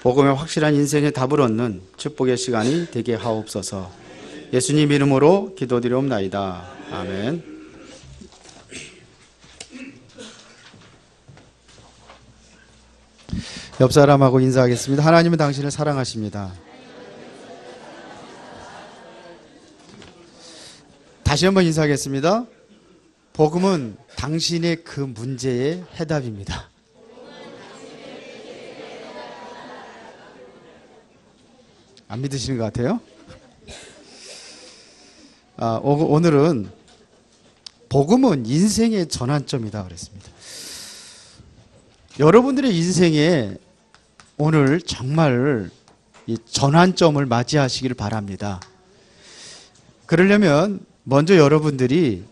복음의 확실한 인생의 답을 얻는 축복의 시간이 되게 하옵소서. 예수님 이름으로 기도드리옵나이다. 아멘. 옆 사람하고 인사하겠습니다. 하나님은 당신을 사랑하십니다. 다시 한번 인사하겠습니다. 복음은 당신의 그 문제의 해답입니다. 안 믿으시는 것 같아요? 오늘은 복음은 인생의 전환점이다 그랬습니다. 여러분들의 인생에 오늘 정말 이 전환점을 맞이하시길 바랍니다. 그러려면 먼저 여러분들이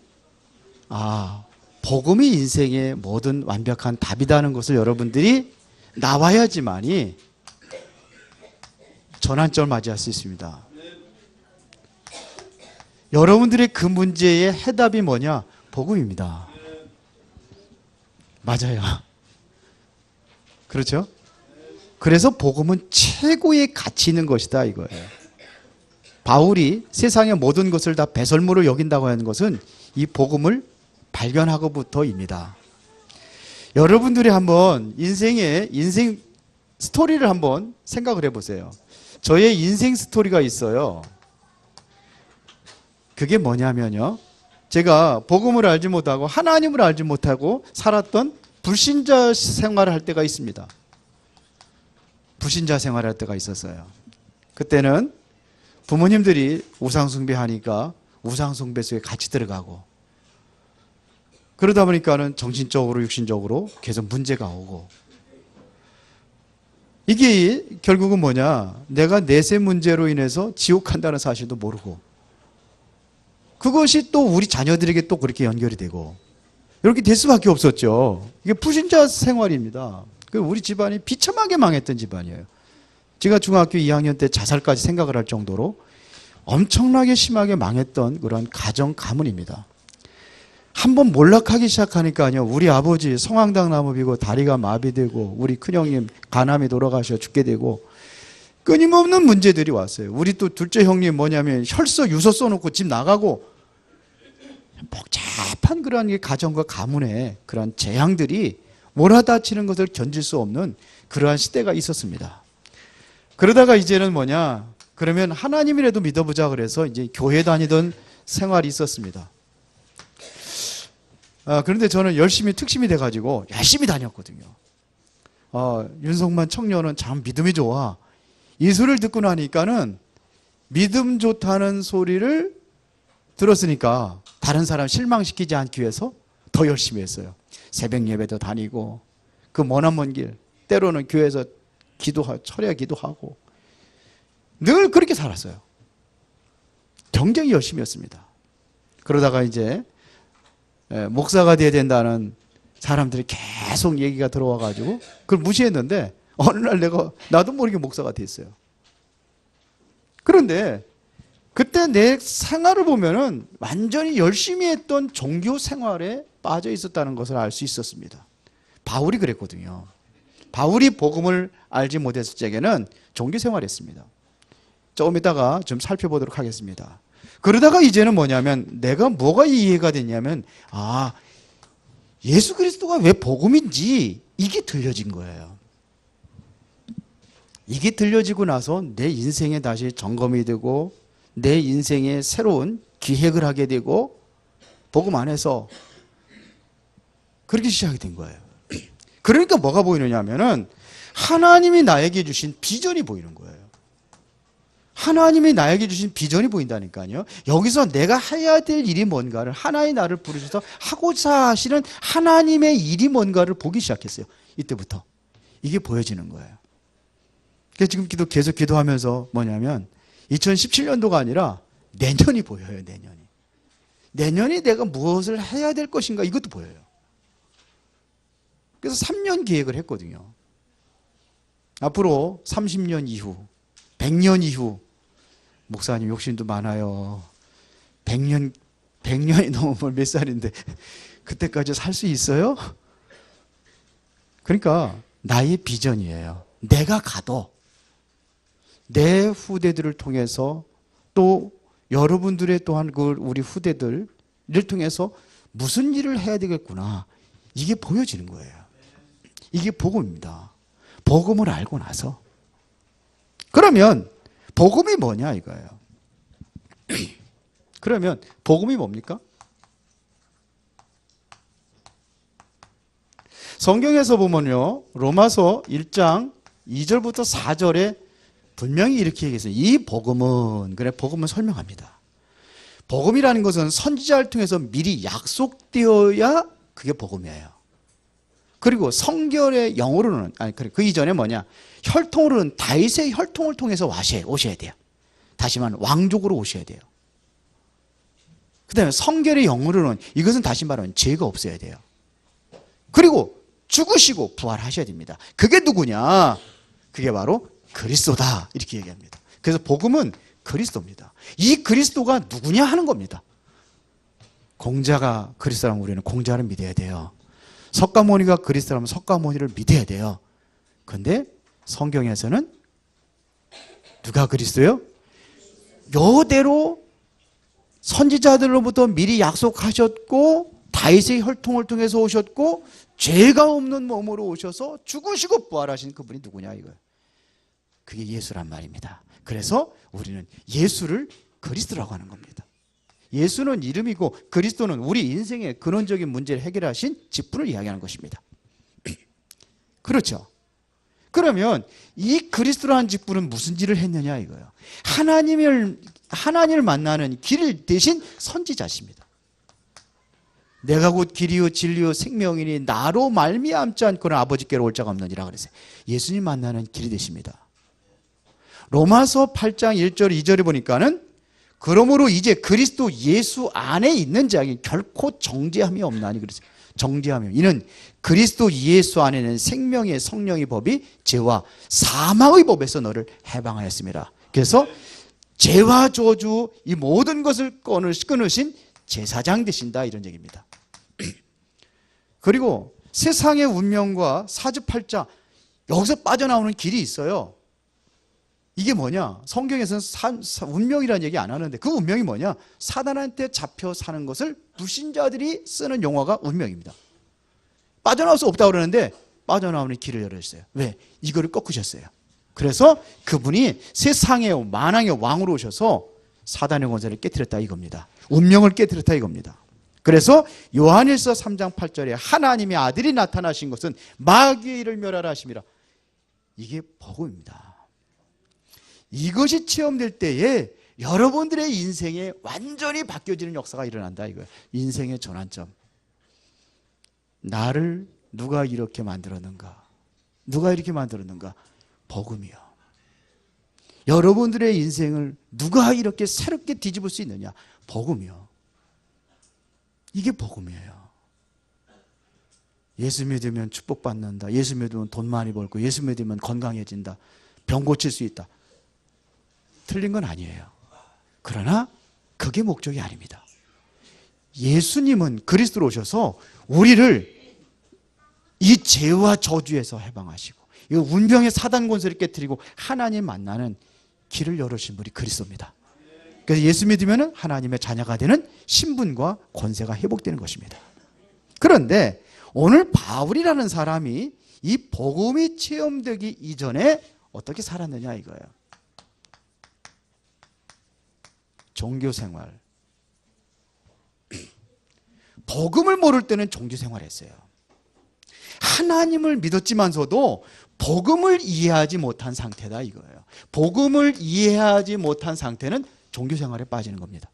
복음이 인생의 모든 완벽한 답이라는 것을 여러분들이 나와야지만이 전환점을 맞이할 수 있습니다. 여러분들의 그 문제의 해답이 뭐냐? 복음입니다. 맞아요. 그렇죠? 그래서 복음은 최고의 가치 있는 것이다 이거예요. 바울이 세상의 모든 것을 다 배설물로 여긴다고 하는 것은 이 복음을 발견하고부터입니다. 여러분들이 한번 인생 스토리를 한번 생각을 해보세요. 저의 인생 스토리가 있어요. 그게 뭐냐면요, 제가 복음을 알지 못하고 하나님을 알지 못하고 살았던 불신자 생활을 할 때가 있습니다. 불신자 생활을 할 때가 있었어요. 그때는 부모님들이 우상숭배하니까 우상숭배 속에 같이 들어가고, 그러다 보니까는 정신적으로 육신적으로 계속 문제가 오고, 이게 결국은 뭐냐, 내가 내세 문제로 인해서 지옥 간다는 사실도 모르고, 그것이 또 우리 자녀들에게 또 그렇게 연결이 되고, 이렇게 될 수밖에 없었죠. 이게 불신자 생활입니다. 우리 집안이 비참하게 망했던 집안이에요. 제가 중학교 2학년 때 자살까지 생각을 할 정도로 엄청나게 심하게 망했던 그런 가정 가문입니다. 한번 몰락하기 시작하니까요, 우리 아버지 성황당 나무비고 다리가 마비되고, 우리 큰형님 간암이 돌아가셔 죽게 되고, 끊임없는 문제들이 왔어요. 우리 또 둘째 형님 뭐냐면 혈서 유서 써놓고 집 나가고, 복잡한 그런 가정과 가문의 그런 재앙들이 몰아닥치는 것을 견딜 수 없는 그러한 시대가 있었습니다. 그러다가 이제는 뭐냐, 그러면 하나님이라도 믿어보자 그래서 이제 교회 다니던 생활이 있었습니다. 그런데 저는 열심히 특심이 돼가지고 열심히 다녔거든요. 윤석만 청년은 참 믿음이 좋아. 이 소리를 듣고 나니까는 믿음 좋다는 소리를 들었으니까 다른 사람 실망시키지 않기 위해서 더 열심히 했어요. 새벽 예배도 다니고, 그 머나먼 길, 때로는 교회에서 철야 기도하고, 늘 그렇게 살았어요. 굉장히 열심히 했습니다. 그러다가 이제 목사가 돼야 된다는 사람들이 계속 얘기가 들어와가지고 그걸 무시했는데, 어느 날 나도 모르게 목사가 됐어요. 그런데 그때 내 생활을 보면은 완전히 열심히 했던 종교 생활에 빠져 있었다는 것을 알 수 있었습니다. 바울이 그랬거든요. 바울이 복음을 알지 못했을 적에는 종교 생활했습니다. 조금 이따가 좀 살펴보도록 하겠습니다. 그러다가 이제는 뭐냐면, 내가 뭐가 이해가 됐냐면, 예수 그리스도가 왜 복음인지 이게 들려진 거예요. 이게 들려지고 나서 내 인생에 다시 점검이 되고, 내 인생에 새로운 기획을 하게 되고, 복음 안에서 그렇게 시작이 된 거예요. 그러니까 뭐가 보이느냐 하면은 하나님이 나에게 주신 비전이 보이는 거예요. 하나님이 나에게 주신 비전이 보인다니까요. 여기서 내가 해야 될 일이 뭔가를, 하나님 나를 부르셔서 하고자 하시는 하나님의 일이 뭔가를 보기 시작했어요. 이때부터 이게 보여지는 거예요. 그래서 지금 계속 기도하면서 뭐냐면 2017년도가 아니라 내년이 보여요. 내년이 내가 무엇을 해야 될 것인가, 이것도 보여요. 그래서 3년 계획을 했거든요. 앞으로 30년 이후, 100년 이후, 목사님 욕심도 많아요. 100년이 넘으면 몇 살인데 그때까지 살 수 있어요? 그러니까 나의 비전이에요. 내가 가도 내 후대들을 통해서 또 여러분들의 또한 그 우리 후대들을 통해서 무슨 일을 해야 되겠구나. 이게 보여지는 거예요. 이게 복음입니다. 복음을 알고 나서. 그러면 복음이 뭐냐 이거예요. 그러면 복음이 뭡니까? 성경에서 보면요. 로마서 1장 2절부터 4절에 분명히 이렇게 얘기했어요. 이 복음은, 그래, 복음은 설명합니다. 복음이라는 것은 선지자를 통해서 미리 약속되어야 그게 복음이에요. 그리고 성결의 영으로는, 아니, 그 이전에 뭐냐, 혈통으로는 다윗의 혈통을 통해서 오셔야 돼요. 다시 말하면 왕족으로 오셔야 돼요. 그 다음에 성결의 영으로는 이것은 다시 말하면 죄가 없어야 돼요. 그리고 죽으시고 부활하셔야 됩니다. 그게 누구냐? 그게 바로 그리스도다. 이렇게 얘기합니다. 그래서 복음은 그리스도입니다. 이 그리스도가 누구냐 하는 겁니다. 공자가 그리스도라면 우리는 공자를 믿어야 돼요. 석가모니가 그리스도라면 석가모니를 믿어야 돼요. 그런데 성경에서는 누가 그리스도요? 요대로 선지자들로부터 미리 약속하셨고 다윗의 혈통을 통해서 오셨고 죄가 없는 몸으로 오셔서 죽으시고 부활하신 그분이 누구냐 이거예요. 그게 예수란 말입니다. 그래서 우리는 예수를 그리스도라고 하는 겁니다. 예수는 이름이고 그리스도는 우리 인생의 근원적인 문제를 해결하신 직분을 이야기하는 것입니다. 그렇죠? 그러면 이 그리스도라는 직분은 무슨 일을 했느냐 이거예요. 하나님을 만나는 길 대신 선지자십니다. 내가 곧 길이요 진리요 생명이니 나로 말미암지 않고는 아버지께로 올 자가 없느니라 그랬어요. 예수님 만나는 길이 되십니다. 로마서 8장 1절 2절에 보니까는 그러므로 이제 그리스도 예수 안에 있는 자에게 결코 정죄함이 없나니 그랬어요. 정죄함이 이는 그리스도 예수 안에는 생명의 성령의 법이 죄와 사망의 법에서 너를 해방하였습니다. 그래서 죄와 저주 이 모든 것을 끊으신 제사장 되신다 이런 얘기입니다. 그리고 세상의 운명과 사주팔자 여기서 빠져나오는 길이 있어요. 이게 뭐냐? 성경에서는 운명이라는 얘기 안 하는데 그 운명이 뭐냐? 사단한테 잡혀 사는 것을 불신자들이 쓰는 용어가 운명입니다. 빠져나올 수 없다고 그러는데 빠져나오는 길을 열어주세요. 왜? 이거를 꺾으셨어요. 그래서 그분이 세상의 만왕의 왕으로 오셔서 사단의 권세를 깨뜨렸다 이겁니다. 운명을 깨뜨렸다 이겁니다. 그래서 요한일서 3장 8절에 하나님의 아들이 나타나신 것은 마귀의 일을 멸하라 하심이라. 이게 복음입니다. 이것이 체험될 때에 여러분들의 인생에 완전히 바뀌어지는 역사가 일어난다 이거예요. 인생의 전환점. 나를 누가 이렇게 만들었는가? 누가 이렇게 만들었는가? 복음이요. 여러분들의 인생을 누가 이렇게 새롭게 뒤집을 수 있느냐? 복음이요. 이게 복음이에요. 예수 믿으면 축복받는다. 예수 믿으면 돈 많이 벌고 예수 믿으면 건강해진다. 병 고칠 수 있다. 틀린 건 아니에요. 그러나 그게 목적이 아닙니다. 예수님은 그리스도로 오셔서 우리를 이 죄와 저주에서 해방하시고 이 운명의 사단 권세를 깨뜨리고 하나님 만나는 길을 열으신 분이 그리스도입니다. 그래서 예수 믿으면 하나님의 자녀가 되는 신분과 권세가 회복되는 것입니다. 그런데 오늘 바울이라는 사람이 이 복음이 체험되기 이전에 어떻게 살았느냐 이거예요. 종교생활. 복음을 모를 때는 종교생활을 했어요. 하나님을 믿었지만서도 복음을 이해하지 못한 상태다 이거예요. 복음을 이해하지 못한 상태는 종교생활에 빠지는 겁니다.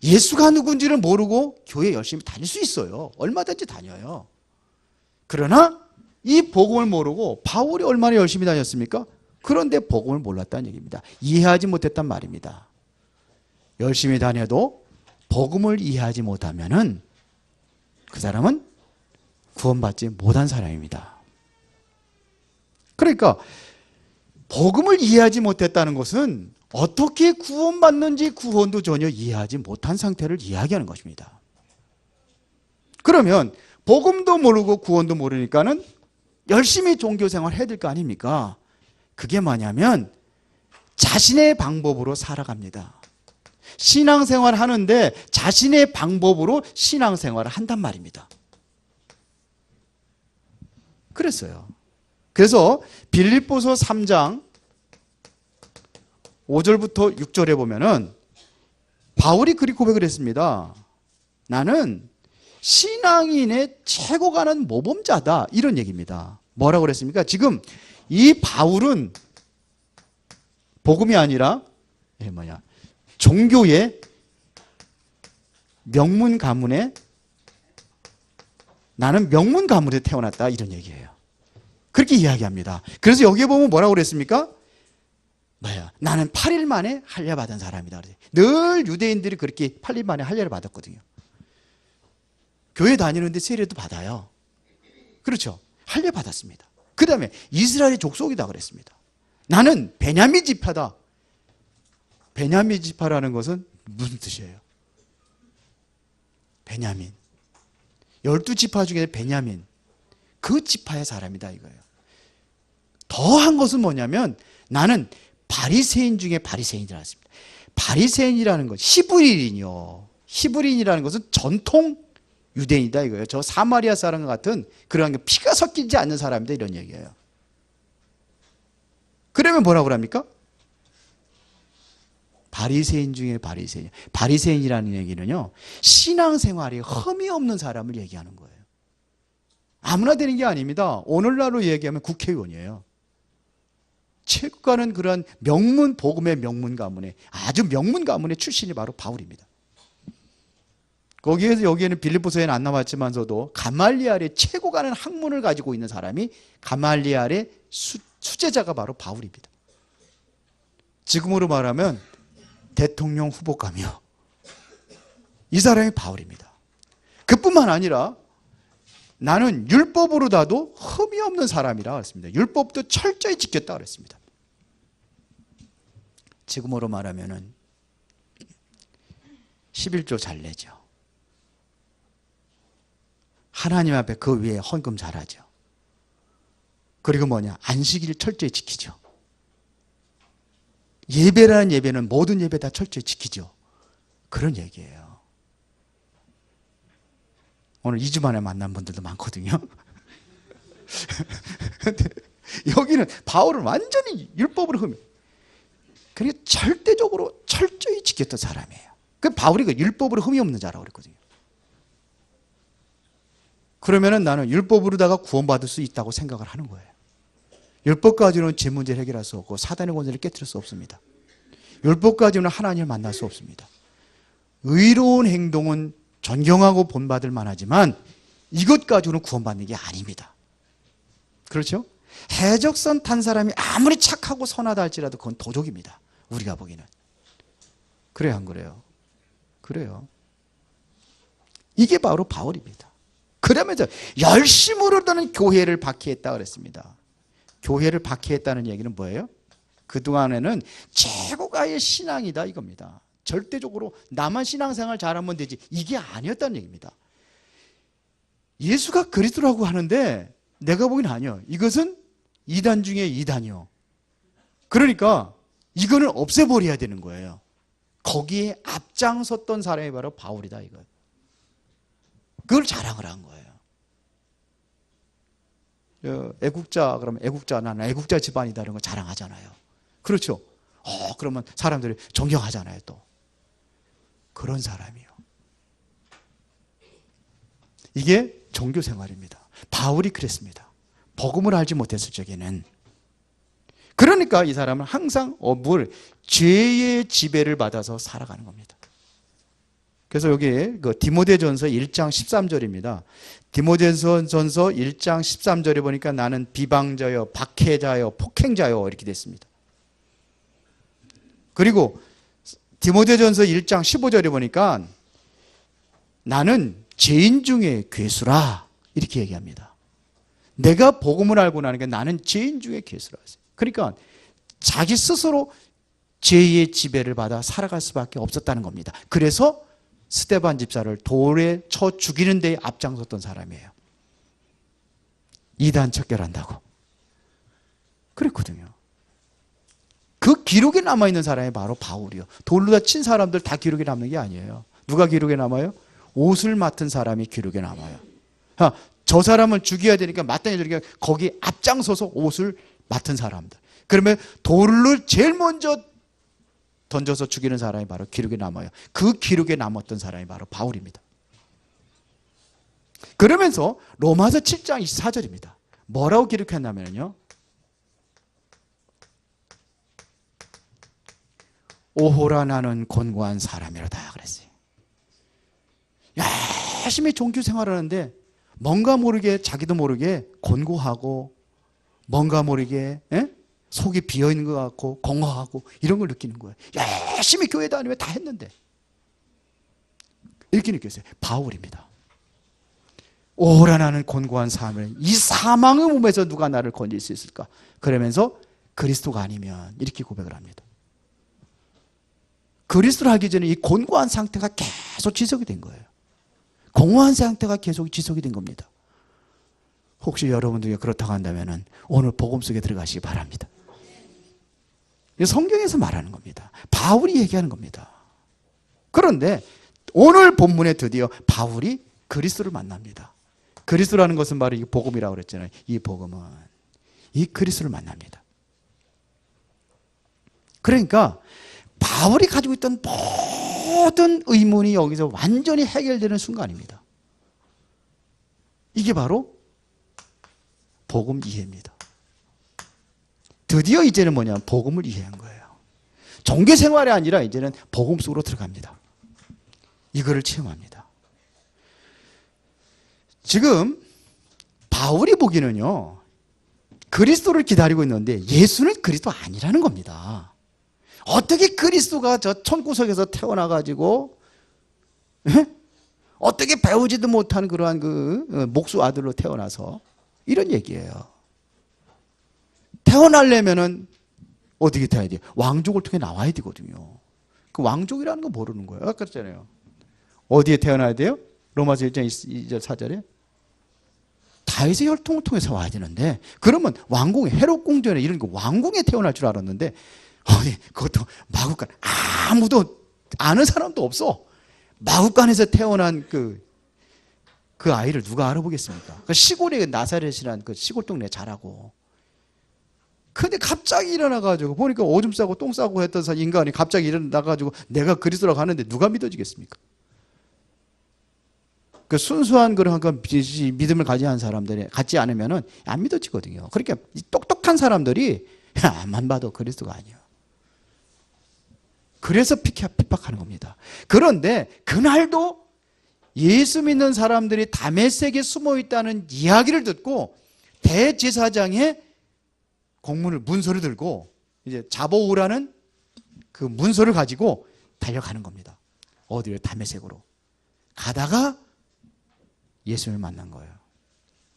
예수가 누군지를 모르고 교회 열심히 다닐 수 있어요. 얼마든지 다녀요. 그러나 이 복음을 모르고 바울이 얼마나 열심히 다녔습니까? 그런데 복음을 몰랐다는 얘기입니다. 이해하지 못했단 말입니다. 열심히 다녀도 복음을 이해하지 못하면은 그 사람은 구원받지 못한 사람입니다. 그러니까 복음을 이해하지 못했다는 것은 어떻게 구원받는지 구원도 전혀 이해하지 못한 상태를 이야기하는 것입니다. 그러면 복음도 모르고 구원도 모르니까는 열심히 종교생활 해야 될 거 아닙니까? 그게 뭐냐면 자신의 방법으로 살아갑니다. 신앙생활 하는데 자신의 방법으로 신앙생활을 한단 말입니다. 그랬어요. 그래서 빌립보서 3장 5절부터 6절에 보면은 바울이 그리 고백을 했습니다. 나는 신앙인의 최고 가는 모범자다. 이런 얘기입니다. 뭐라고 그랬습니까? 지금 이 바울은 복음이 아니라 종교의 명문 가문에 나는 명문 가문에 태어났다. 이런 얘기예요. 그렇게 이야기합니다. 그래서 여기에 보면 뭐라고 그랬습니까? 나는 8일 만에 할례 받은 사람이다. 늘 유대인들이 그렇게 8일 만에 할례를 받았거든요. 교회 다니는데 세례도 받아요. 그렇죠. 할례 받았습니다. 그 다음에 이스라엘의 족속이다 그랬습니다. 나는 베냐민 지파다. 베냐민 지파라는 것은 무슨 뜻이에요? 베냐민. 12지파 중에 베냐민. 그 지파의 사람이다 이거예요. 더한 것은 뭐냐면 나는 바리새인 중에 바리새인이라 했습니다. 바리새인이라는 것, 히브리인이요. 히브리인이라는 것은 전통 유대인이다 이거예요. 저 사마리아 사람과 같은 그런 피가 섞이지 않는 사람이다 이런 얘기예요. 그러면 뭐라고 합니까? 바리새인 중에 바리새인. 바리새인이라는 얘기는요, 신앙생활에 흠이 없는 사람을 얘기하는 거예요. 아무나 되는 게 아닙니다. 오늘날로 얘기하면 국회의원이에요. 체육가는 그런 명문 복음의 명문 가문에 아주 명문 가문의 출신이 바로 바울입니다. 거기에서 여기에는 빌립보서에는 안 나왔지만서도 가말리알의 최고 가는 학문을 가지고 있는 사람이 가말리알의 수제자가 바로 바울입니다. 지금으로 말하면 대통령 후보감이요. 이 사람이 바울입니다. 그뿐만 아니라 나는 율법으로다도 흠이 없는 사람이라 그랬습니다. 율법도 철저히 지켰다 그랬습니다. 지금으로 말하면은 11조 잘 내죠. 하나님 앞에 그 위에 헌금 잘하죠. 그리고 안식일 철저히 지키죠. 예배라는 예배는 모든 예배 다 철저히 지키죠. 그런 얘기예요. 오늘 2주 만에 만난 분들도 많거든요. 근데 여기는 바울은 완전히 율법으로 그러니까 절대적으로 철저히 지켰던 사람이에요. 그 바울이 그 율법으로 흠이 없는 자라고 그랬거든요. 그러면은 나는 율법으로다가 구원받을 수 있다고 생각을 하는 거예요. 율법 가지고는 제 문제를 해결할 수 없고 사단의 권세를 깨뜨릴 수 없습니다. 율법 가지고는 하나님을 만날 수 없습니다. 의로운 행동은 존경하고 본받을 만하지만 이것 가지고는 구원받는 게 아닙니다. 그렇죠? 해적선 탄 사람이 아무리 착하고 선하다 할지라도 그건 도적입니다. 우리가 보기는. 그래요, 안 그래요? 그래요. 이게 바로 바울입니다. 그러면서 열심으로는 교회를 박해했다 그랬습니다. 교회를 박해했다는 얘기는 뭐예요? 그동안에는 최고가의 신앙이다 이겁니다. 절대적으로 나만 신앙생활 잘하면 되지 이게 아니었다는 얘기입니다. 예수가 그리스도라고 하는데 내가 보기엔 아니요. 이것은 2단 중에 2단이요. 그러니까 이거는 없애버려야 되는 거예요. 거기에 앞장섰던 사람이 바로 바울이다 이거예요. 그걸 자랑을 한 거예요. 애국자 그러면 애국자 나는 애국자 집안이다 이런 거 자랑하잖아요. 그렇죠? 그러면 사람들이 존경하잖아요 또. 그런 사람이요. 이게 종교 생활입니다. 바울이 그랬습니다. 복음을 알지 못했을 적에는. 그러니까 이 사람은 항상 죄의 지배를 받아서 살아가는 겁니다. 그래서 여기 디모데전서 1장 13절입니다. 디모데전서 1장 13절에 보니까 나는 비방자요, 박해자요, 폭행자요 이렇게 됐습니다. 그리고 디모데전서 1장 15절에 보니까 나는 죄인 중에 괴수라 이렇게 얘기합니다. 내가 복음을 알고 나니까 나는 죄인 중에 괴수라. 그러니까 자기 스스로 죄의 지배를 받아 살아갈 수밖에 없었다는 겁니다. 그래서 스데반 집사를 돌에 쳐 죽이는 데 앞장섰던 사람이에요. 이단 척결한다고. 그랬거든요. 그 그 기록에 남아있는 사람이 바로 바울이요. 돌로 다 친 사람들 다 기록에 남는 게 아니에요. 누가 기록에 남아요? 옷을 맡은 사람이 기록에 남아요. 저 사람을 죽여야 되니까 마땅히 저렇게 거기 앞장서서 옷을 맡은 사람들. 그러면 돌을 제일 먼저 던져서 죽이는 사람이 바로 기록에 남아요. 그 기록에 남았던 사람이 바로 바울입니다. 그러면서 로마서 7장 24절입니다. 뭐라고 기록했냐면요. 오호라 나는 곤고한 사람이로다 그랬어요. 열심히 종교 생활하는데 뭔가 모르게 자기도 모르게 곤고하고 뭔가 모르게 속이 비어있는 것 같고 공허하고 이런 걸 느끼는 거예요. 열심히 교회 다니며 다 했는데 이렇게 느꼈어요. 바울입니다. 오호라 나는 곤고한 사람을 이 사망의 몸에서 누가 나를 건질 수 있을까? 그러면서 그리스도가 아니면 이렇게 고백을 합니다. 그리스도를 하기 전에 이 곤고한 상태가 계속 지속이 된 거예요. 공허한 상태가 계속 지속이 된 겁니다. 혹시 여러분들이 그렇다고 한다면 오늘 복음 속에 들어가시기 바랍니다. 성경에서 말하는 겁니다. 바울이 얘기하는 겁니다. 그런데 오늘 본문에 드디어 바울이 그리스도를 만납니다. 그리스도라는 것은 바로 이 복음이라고 그랬잖아요. 이 복음은 이 그리스도를 만납니다. 그러니까 바울이 가지고 있던 모든 의문이 여기서 완전히 해결되는 순간입니다. 이게 바로 복음 이해입니다. 드디어 이제는 뭐냐? 복음을 이해한 거예요. 종교 생활이 아니라 이제는 복음 속으로 들어갑니다. 이거를 체험합니다. 지금 바울이 보기는요, 그리스도를 기다리고 있는데 예수는 그리스도 아니라는 겁니다. 어떻게 그리스도가 저 천구석에서 태어나가지고 어떻게 배우지도 못한 그러한 그 목수 아들로 태어나서 이런 얘기예요. 태어나려면은 어떻게 돼야 돼요? 왕족을 통해 나와야 되거든요. 그 왕족이라는 거 모르는 거예요. 아까 그랬잖아요. 어디에 태어나야 돼요? 로마서 1장 2절 4절에 다윗의 혈통을 통해서 와야 되는데, 그러면 왕궁에 헤롯 궁전에 이런 거 왕궁에 태어날 줄 알았는데 그것도 마구간, 아무도 아는 사람도 없어. 마구간에서 태어난 그 아이를 누가 알아보겠습니까? 그 시골에 나사렛이라는 그 시골 동네 자라고. 근데 갑자기 일어나가지고 보니까 오줌 싸고 똥 싸고 했던 인간이 갑자기 일어나가지고 내가 그리스도라고 하는데 누가 믿어지겠습니까? 그 순수한 그런 믿음을 가진 사람들이 갖지 않으면은 안 믿어지거든요. 그러니까 똑똑한 사람들이 안 봐도 그리스도가 아니에요. 그래서 핍박하는 겁니다. 그런데 그날도 예수 믿는 사람들이 다메섹에 숨어 있다는 이야기를 듣고 대제사장의 문서를 들고 이제 잡아오라는 그 문서를 가지고 달려가는 겁니다. 어디를? 다메섹으로. 가다가 예수님을 만난 거예요.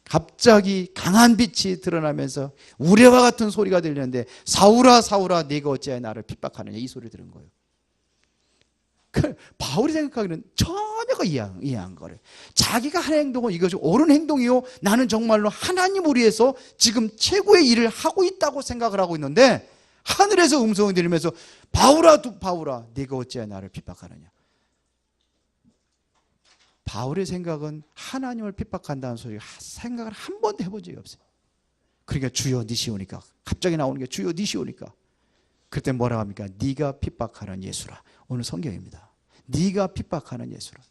갑자기 강한 빛이 드러나면서 우레와 같은 소리가 들리는데 사울아 사울아 네가 어찌하여 나를 핍박하느냐, 이 소리를 들은 거예요. 바울이 생각하기는 전혀가 이해한 거래요. 자기가 하는 행동은 이것이 옳은 행동이요, 나는 정말로 하나님을 위해서 지금 최고의 일을 하고 있다고 생각을 하고 있는데 하늘에서 음성이 들리면서 바울아 바울아 네가 어찌하여 나를 핍박하느냐. 바울의 생각은 하나님을 핍박한다는 소리 생각을 한 번도 해본 적이 없어요. 그러니까 주여 니시오니까, 갑자기 나오는 게 주여 니시오니까. 그때 뭐라고 합니까? 네가 핍박하는 예수라. 오늘 성경입니다. 네가 핍박하는 예수라.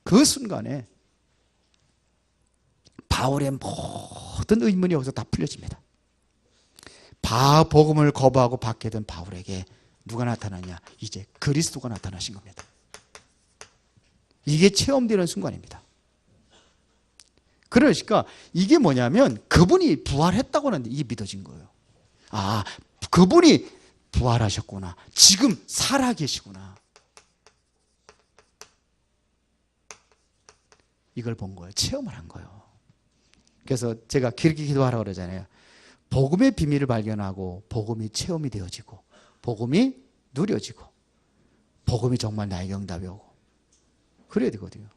그 순간에 바울의 모든 의문이 여기서 다 풀려집니다. 복음을 거부하고 받게 된 바울에게 누가 나타나냐? 이제 그리스도가 나타나신 겁니다. 이게 체험되는 순간입니다. 그러니까 이게 뭐냐면 그분이 부활했다고 하는데 이게 믿어진 거예요. 아, 그분이 부활하셨구나. 지금 살아계시구나. 이걸 본 거예요. 체험을 한 거예요. 그래서 제가 그렇게 기도하라고 그러잖아요. 복음의 비밀을 발견하고 복음이 체험이 되어지고 복음이 누려지고 복음이 정말 나에게 응답이 오고 그래야 되거든요.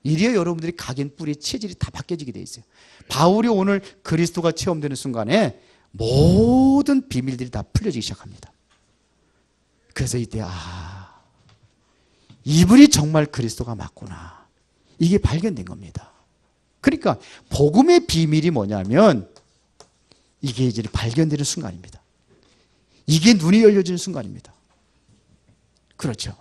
이래야 여러분들이 각인 뿌리 체질이 다 바뀌어지게 돼 있어요. 바울이 오늘 그리스도가 체험되는 순간에 모든 비밀들이 다 풀려지기 시작합니다. 그래서 이때 이분이 정말 그리스도가 맞구나. 이게 발견된 겁니다. 그러니까 복음의 비밀이 뭐냐면 이게 이제 발견되는 순간입니다. 이게 눈이 열려지는 순간입니다. 그렇죠.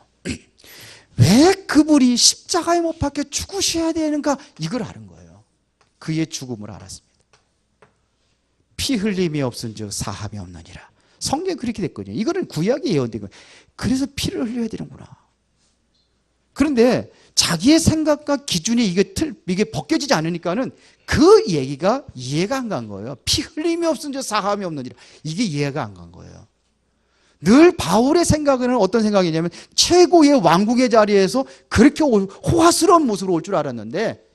왜 그분이 십자가에 못 박혀 죽으셔야 되는가 이걸 아는 거예요. 그의 죽음을 알았습니다. 피 흘림이 없은즉 사함이 없느니라. 성경에 그렇게 됐거든요. 이거는 구약에 예언된 거예요. 그래서 피를 흘려야 되는구나. 그런데 자기의 생각과 기준이 이게 벗겨지지 않으니까는 그 얘기가 이해가 안 간 거예요. 피 흘림이 없은즉 사함이 없느니라. 이게 이해가 안 간 거예요. 늘 바울의 생각은 어떤 생각이냐면 최고의 왕궁의 자리에서 그렇게 호화스러운 모습으로 올 줄 알았는데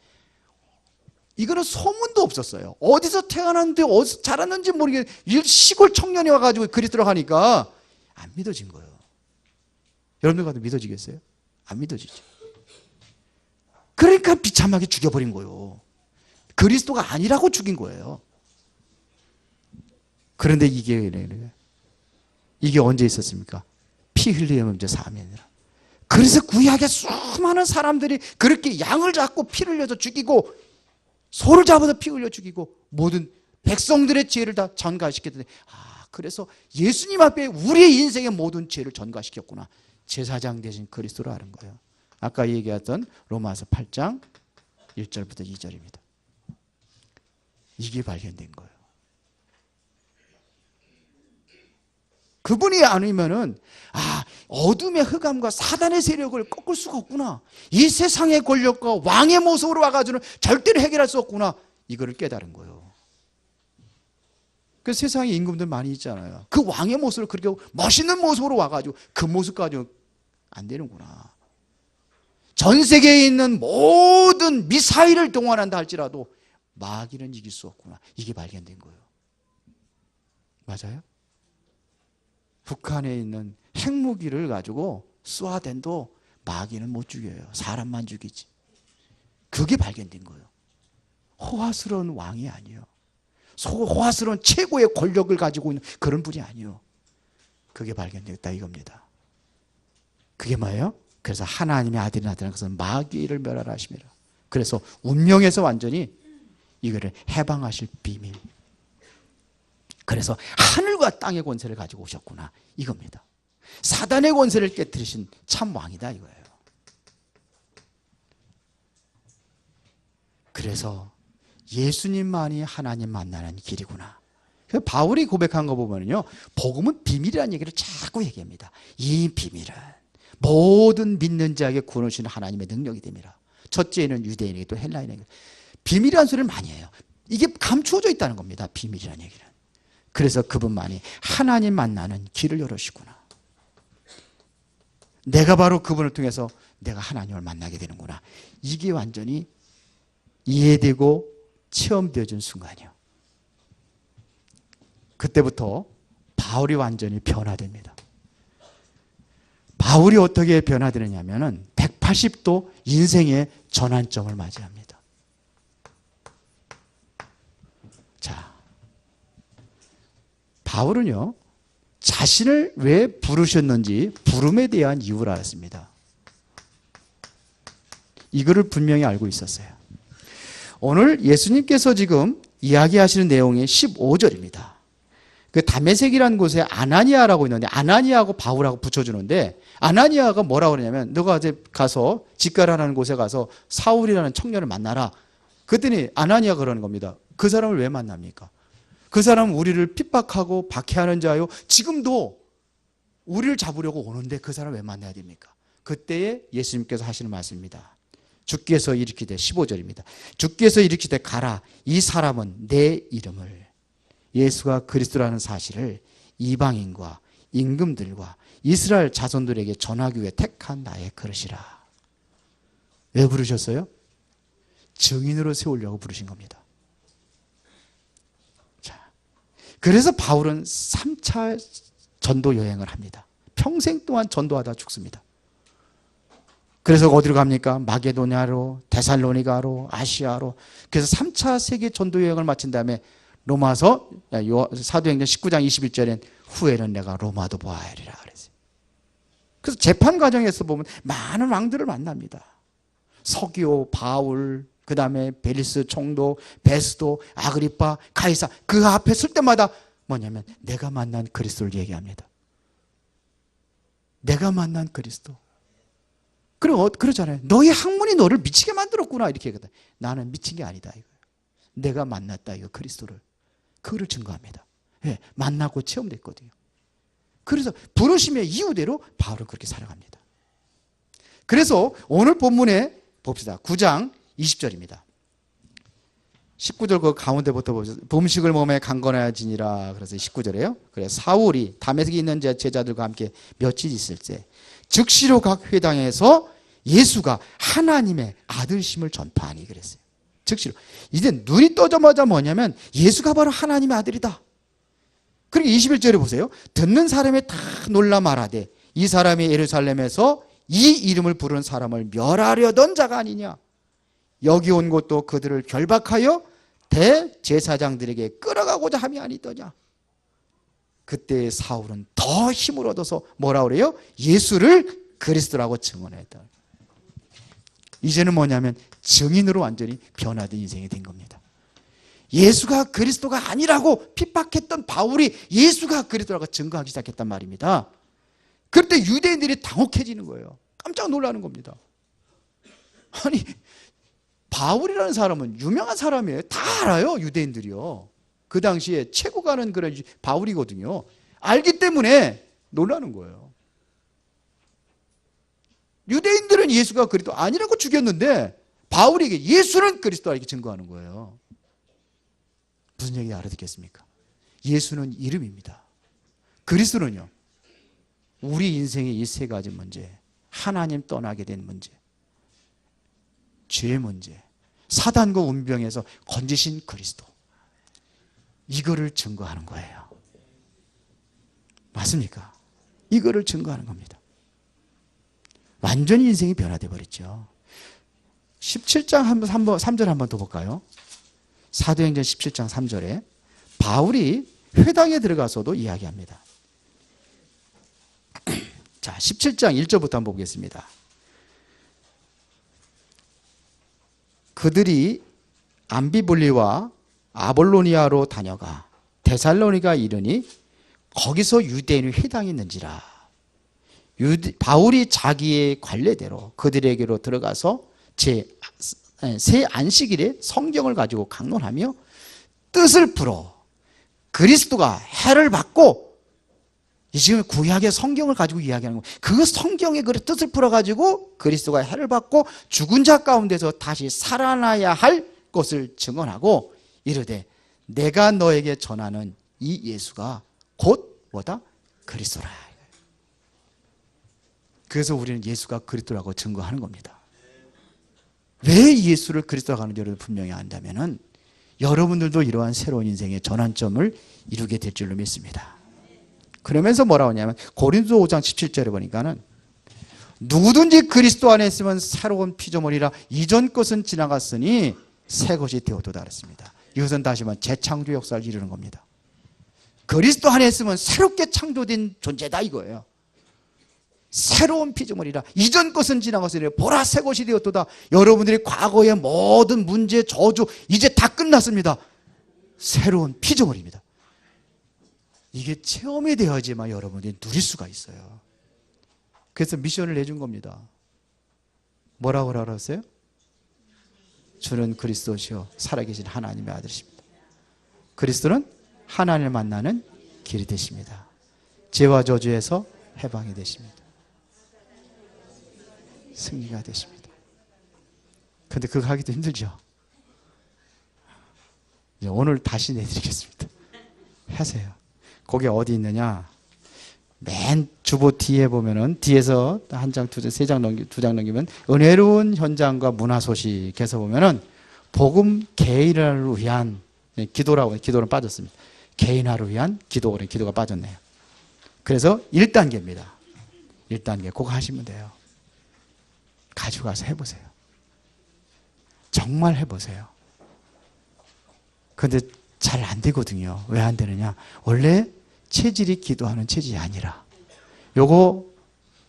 이거는 소문도 없었어요. 어디서 태어났는데 어디서 자랐는지 모르게 시골 청년이 와가지고 그리스도라고 하니까 안 믿어진 거예요. 여러분들 같으면 믿어지겠어요? 안 믿어지죠. 그러니까 비참하게 죽여버린 거예요. 그리스도가 아니라고 죽인 거예요. 그런데 이게 언제 있었습니까? 피 흘리면 이제 사함이 아니라. 그래서 구약에 수많은 사람들이 그렇게 양을 잡고 피를 흘려서 죽이고 소를 잡아서 피 흘려 죽이고 모든 백성들의 죄를 다 전가시켰는데 그래서 예수님 앞에 우리의 인생의 모든 죄를 전가시켰구나. 제사장 대신 그리스도로 아는 거예요. 아까 얘기했던 로마서 8장 1절부터 2절입니다. 이게 발견된 거예요. 그분이 아니면은 어둠의 흑암과 사단의 세력을 꺾을 수가 없구나. 이 세상의 권력과 왕의 모습으로 와가지고는 절대로 해결할 수 없구나. 이거를 깨달은 거예요. 그 세상에 임금들 많이 있잖아요. 그 왕의 모습을 그렇게 멋있는 모습으로 와가지고 그 모습 가지고 안 되는구나. 전 세계에 있는 모든 미사일을 동원한다 할지라도 마귀는 이길 수 없구나. 이게 발견된 거예요. 맞아요? 북한에 있는 핵무기를 가지고 쏘아댄도 마귀는 못 죽여요. 사람만 죽이지. 그게 발견된 거예요. 호화스러운 왕이 아니에요. 호화스러운 최고의 권력을 가지고 있는 그런 분이 아니에요. 그게 발견됐다 이겁니다. 그게 뭐예요? 그래서 하나님의 아들이 나타난 것은 마귀를 멸하라 하심이라. 그래서 운명에서 완전히 이거를 해방하실 비밀. 그래서 하늘과 땅의 권세를 가지고 오셨구나 이겁니다. 사단의 권세를 깨뜨리신 참 왕이다 이거예요. 그래서 예수님만이 하나님 만나는 길이구나. 그래서 바울이 고백한 거 보면요, 복음은 비밀이라는 얘기를 자꾸 얘기합니다. 이 비밀은 모든 믿는 자에게 구원을 주시는 하나님의 능력이 됩니다. 첫째는 유대인에게 또 헬라인에게. 비밀이라는 소리를 많이 해요. 이게 감추어져 있다는 겁니다. 비밀이라는 얘기는. 그래서 그분만이 하나님 만나는 길을 열으시구나. 내가 바로 그분을 통해서 내가 하나님을 만나게 되는구나. 이게 완전히 이해되고 체험되어진 순간이요. 그때부터 바울이 완전히 변화됩니다. 바울이 어떻게 변화되느냐면 180도 인생의 전환점을 맞이합니다. 자, 바울은요, 자신을 왜 부르셨는지 부름에 대한 이유를 알았습니다. 이거를 분명히 알고 있었어요. 오늘 예수님께서 지금 이야기하시는 내용이 15절입니다. 그 다메섹이라는 곳에 아나니아라고 있는데 아나니아하고 바울하고 붙여주는데 아나니아가 뭐라고 그러냐면 너가 이제 가서 직가라는 곳에 가서 사울이라는 청년을 만나라. 그랬더니 아나니아가 그러는 겁니다. 그 사람을 왜 만납니까? 그 사람은 우리를 핍박하고 박해하는 자요. 지금도 우리를 잡으려고 오는데 그 사람을 왜 만나야 됩니까? 그때에 예수님께서 하시는 말씀입니다. 주께서 이르시되 15절입니다. 주께서 이르시되 가라. 이 사람은 내 이름을 예수가 그리스도라는 사실을 이방인과 임금들과 이스라엘 자손들에게 전하기 위해 택한 나의 그릇이라. 왜 부르셨어요? 증인으로 세우려고 부르신 겁니다. 자, 그래서 바울은 3차 전도 여행을 합니다. 평생 동안 전도하다 죽습니다. 그래서 어디로 갑니까? 마게도냐로, 데살로니가로, 아시아로. 그래서 3차 세계 전도 여행을 마친 다음에 로마서 사도행전 19장 21절엔 후에는 내가 로마도 보아야 하리라 그랬어요. 그래서 재판 과정에서 보면 많은 왕들을 만납니다. 서기오, 바울, 그 다음에 벨리스 총독, 베스도, 아그리파, 가이사, 그 앞에 쓸 때마다 뭐냐면 내가 만난 그리스도를 얘기합니다. 내가 만난 그리스도. 그리고 그러잖아요. 너의 학문이 너를 미치게 만들었구나 이렇게 얘기하거든. 나는 미친 게 아니다 이거예요. 내가 만났다 이거 그리스도를. 그거를 증거합니다. 예, 만나고 체험됐거든요. 그래서 부르심의 이유대로 바울은 그렇게 살아갑니다. 그래서 오늘 본문에 봅시다. 9장 20절입니다. 19절 그 가운데부터 보세요. 음식을 몸에 강건하여지니라. 그래서 19절이에요. 그래서 사울이 다메섹에 있는 제자들과 함께 며칠 있을 때 즉시로 각 회당에서 예수가 하나님의 아들심을 전파하니 그랬어요. 즉시로. 이제 눈이 떠자마자 뭐냐면 예수가 바로 하나님의 아들이다. 그리고 21절에 보세요. 듣는 사람이 다 놀라 말하되 이 사람이 예루살렘에서 이 이름을 부르는 사람을 멸하려던 자가 아니냐. 여기 온 것도 그들을 결박하여 대제사장들에게 끌어가고자 함이 아니더냐. 그때 사울은 더 힘을 얻어서 뭐라 그래요? 예수를 그리스도라고 증언했다. 이제는 뭐냐면 증인으로 완전히 변화된 인생이 된 겁니다. 예수가 그리스도가 아니라고 핍박했던 바울이 예수가 그리스도라고 증거하기 시작했단 말입니다. 그때 유대인들이 당혹해지는 거예요. 깜짝 놀라는 겁니다. 아니 바울이라는 사람은 유명한 사람이에요. 다 알아요 유대인들이요. 그 당시에 최고 가는 그런 바울이거든요. 알기 때문에 놀라는 거예요. 유대인들은 예수가 그리스도 아니라고 죽였는데 바울에게 예수는 그리스도라 이렇게 증거하는 거예요. 무슨 얘기 알아듣겠습니까? 예수는 이름입니다. 그리스도는요. 우리 인생의 이 세 가지 문제, 하나님 떠나게 된 문제, 죄의 문제, 사단과 운병에서 건지신 그리스도, 이거를 증거하는 거예요. 맞습니까? 이거를 증거하는 겁니다. 완전히 인생이 변화돼 버렸죠. 17장 3절 한번 더 볼까요? 사도행전 17장 3절에 바울이 회당에 들어가서도 이야기합니다. 자, 17장 1절부터 한번 보겠습니다. 그들이 암비볼리와 아볼로니아로 다녀가 데살로니가 이르니 거기서 유대인의 회당이 있는지라. 바울이 자기의 관례대로 그들에게로 들어가서 새 안식일에 성경을 가지고 강론하며 뜻을 풀어 그리스도가 해를 받고 지금 구약의 성경을 가지고 이야기하는 거예요. 그 성경의 그 뜻을 풀어가지고 그리스도가 해를 받고 죽은 자 가운데서 다시 살아나야 할 것을 증언하고 이르되 내가 너에게 전하는 이 예수가 곧 뭐다? 그리스도라. 그래서 우리는 예수가 그리스도라고 증거하는 겁니다. 왜 예수를 그리스도라고 하는지 여러분 분명히 안다면은 여러분들도 이러한 새로운 인생의 전환점을 이루게 될 줄로 믿습니다. 그러면서 뭐라고 하냐면 고린도 5장 17절에 보니까는 누구든지 그리스도 안에 있으면 새로운 피조물이라 이전 것은 지나갔으니 새 것이 되었도다 그랬습니다. 이것은 다시 말하면 재창조 역사를 이루는 겁니다. 그리스도 안에 있으면 새롭게 창조된 존재다 이거예요. 새로운 피조물이라 이전 것은 지나갔으니 보라 새 것이 되었도다. 여러분들이 과거의 모든 문제, 저주 이제 다 끝났습니다. 새로운 피조물입니다. 이게 체험이 되어야지만 여러분들이 누릴 수가 있어요. 그래서 미션을 내준 겁니다. 뭐라고 그랬어요? 주는 그리스도시요 살아계신 하나님의 아들이십니다. 그리스도는 하나님을 만나는 길이 되십니다. 죄와 저주에서 해방이 되십니다. 승리가 되십니다. 그런데 그거 하기도 힘들죠. 이제 오늘 다시 내드리겠습니다. 하세요. 거기 어디 있느냐? 맨 주보 뒤에 보면은 뒤에서 한 장, 두 장 넘기면 은혜로운 현장과 문화 소식에서 보면은 복음 개인화를 위한 기도라고 기도는 빠졌습니다. 개인화를 위한 기도가 빠졌네요. 그래서 1단계입니다. 1단계 그거 하시면 돼요. 가지고 가서 해보세요. 정말 해보세요. 그런데 잘 안 되거든요. 왜 안 되느냐? 원래 체질이 기도하는 체질이 아니라 요거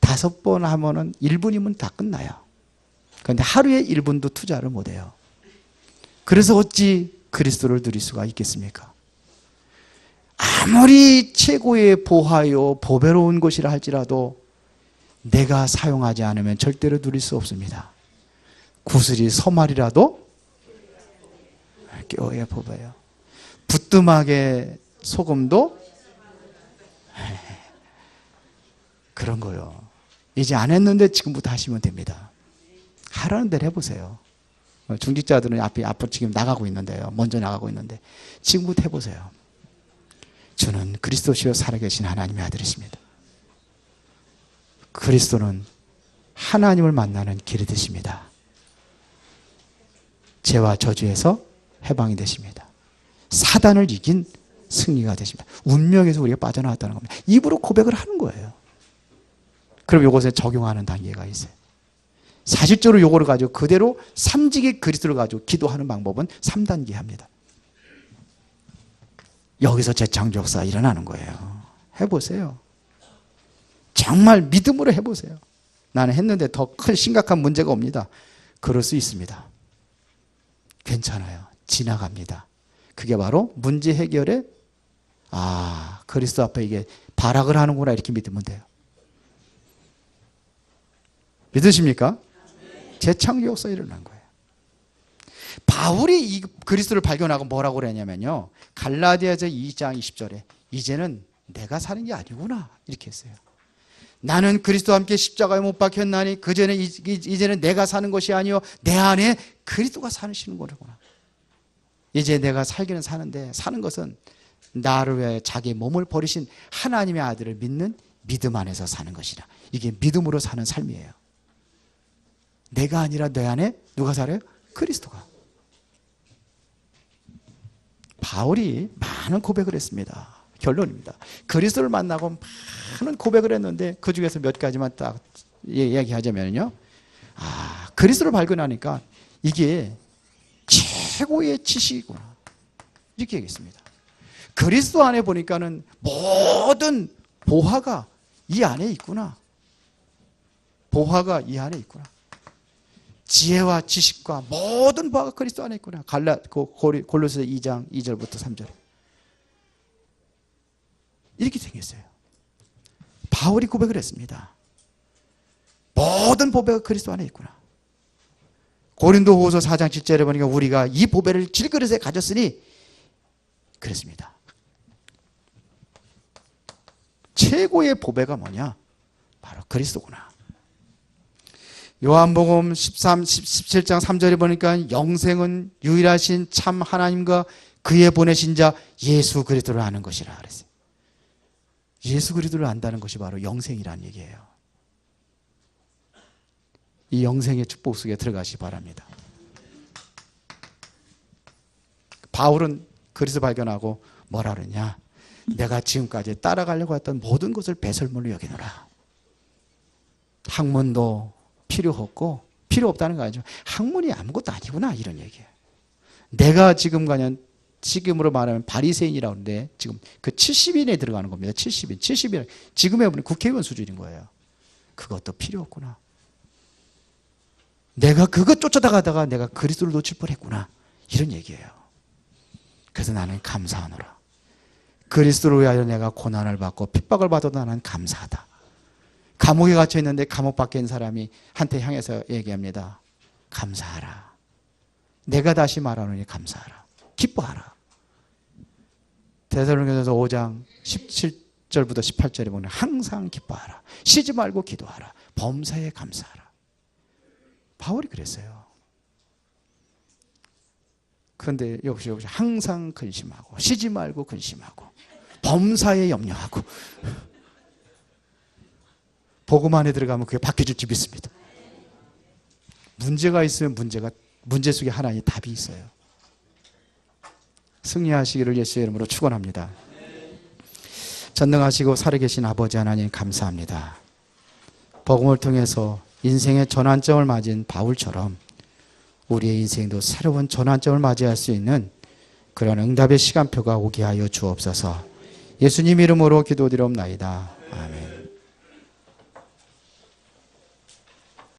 5번 하면은 1분이면 다 끝나요. 그런데 하루에 1분도 투자를 못 해요. 그래서 어찌 그리스도를 누릴 수가 있겠습니까? 아무리 최고의 보화요 보배로운 것이라 할지라도 내가 사용하지 않으면 절대로 누릴 수 없습니다. 구슬이 서말이라도 껴야 보배요. 부뚜막에 소금도 그런 거요. 이제 안 했는데 지금부터 하시면 됩니다. 하라는 대로 해보세요. 중직자들은 앞으로 지금 나가고 있는데요. 먼저 나가고 있는데 지금부터 해보세요. 주는 그리스도시요 살아계신 하나님의 아들이십니다. 그리스도는 하나님을 만나는 길이 되십니다. 죄와 저주에서 해방이 되십니다. 사단을 이긴 승리가 되십니다. 운명에서 우리가 빠져나왔다는 겁니다. 입으로 고백을 하는 거예요. 그럼 이것에 적용하는 단계가 있어요. 사실적으로 이거를 가지고 그대로 삼직의 그리스도를 가지고 기도하는 방법은 3단계 합니다. 여기서 재창조 역사가 일어나는 거예요. 해보세요. 정말 믿음으로 해보세요. 나는 했는데 더 큰 심각한 문제가 옵니다. 그럴 수 있습니다. 괜찮아요. 지나갑니다. 그게 바로 문제 해결에 그리스도 앞에 이게 발악을 하는구나 이렇게 믿으면 돼요. 믿으십니까? 재창조 역사가 일어난 거예요. 바울이 이 그리스도를 발견하고 뭐라고 그랬냐면요. 갈라디아서 2장 20절에 이제는 내가 사는 게 아니구나 이렇게 했어요. 나는 그리스도와 함께 십자가에 못 박혔나니 그전에 이제는 내가 사는 것이 아니요 내 안에 그리스도가 사시는 거구나. 이제 내가 살기는 사는데 사는 것은 나를 위해 자기 몸을 버리신 하나님의 아들을 믿는 믿음 안에서 사는 것이라. 이게 믿음으로 사는 삶이에요. 내가 아니라 내 안에 누가 살아요? 그리스도가. 바울이 많은 고백을 했습니다. 결론입니다. 그리스도를 만나고 많은 고백을 했는데 그 중에서 몇 가지만 딱 이야기하자면요. 그리스도를 발견하니까 이게 최고의 지식이구나. 이렇게 얘기했습니다. 그리스도 안에 보니까는 모든 보화가 이 안에 있구나. 보화가 이 안에 있구나. 지혜와 지식과 모든 보화가 그리스도 안에 있구나. 골로새 2장 2절부터 3절. 이렇게 생겼어요. 바울이 고백을 했습니다. 모든 보배가 그리스도 안에 있구나. 고린도후서 4장 7절에 보니까 우리가 이 보배를 질그릇에 가졌으니 그랬습니다. 최고의 보배가 뭐냐? 바로 그리스도구나. 요한복음 17장 3절에 보니까 영생은 유일하신 참 하나님과 그의 보내신 자 예수 그리스도를 아는 것이라 그랬어요. 예수 그리스도를 안다는 것이 바로 영생이라는 얘기예요. 이 영생의 축복 속에 들어가시기 바랍니다. 바울은 그리스도 발견하고 뭐라 그러냐? 내가 지금까지 따라가려고 했던 모든 것을 배설물로 여기노라. 학문도 필요 없고 필요 없다는 거 아니죠. 학문이 아무것도 아니구나 이런 얘기예요. 내가 지금으로 말하면 바리새인이라고 하는데 지금 그 70인에 들어가는 겁니다. 70인. 지금의 국회의원 수준인 거예요. 그것도 필요 없구나. 내가 그것 쫓아다가다가 내가 그리스도를 놓칠 뻔했구나. 이런 얘기예요. 그래서 나는 감사하노라. 그리스도를 위하여 내가 고난을 받고 핍박을 받아도 나는 감사하다. 감옥에 갇혀 있는데 감옥 밖에 있는 사람이 한테 향해서 얘기합니다. 감사하라. 내가 다시 말하노니 감사하라. 기뻐하라. 데살로니가서 5장 17절부터 18절에 보면 항상 기뻐하라. 쉬지 말고 기도하라. 범사에 감사하라. 바울이 그랬어요. 그런데 여기서 항상 근심하고 쉬지 말고 근심하고 범사에 염려하고 복음 안에 들어가면 그게 바뀌어질 집이 있습니다. 문제가 있으면 문제 속에 하나의 답이 있어요. 승리하시기를 예수의 이름으로 축원합니다. 전능하시고 살아계신 아버지 하나님 감사합니다. 복음을 통해서 인생의 전환점을 맞은 바울처럼 우리의 인생도 새로운 전환점을 맞이할 수 있는 그런 응답의 시간표가 오게 하여 주옵소서. 예수님 이름으로 기도드리옵나이다. 아멘.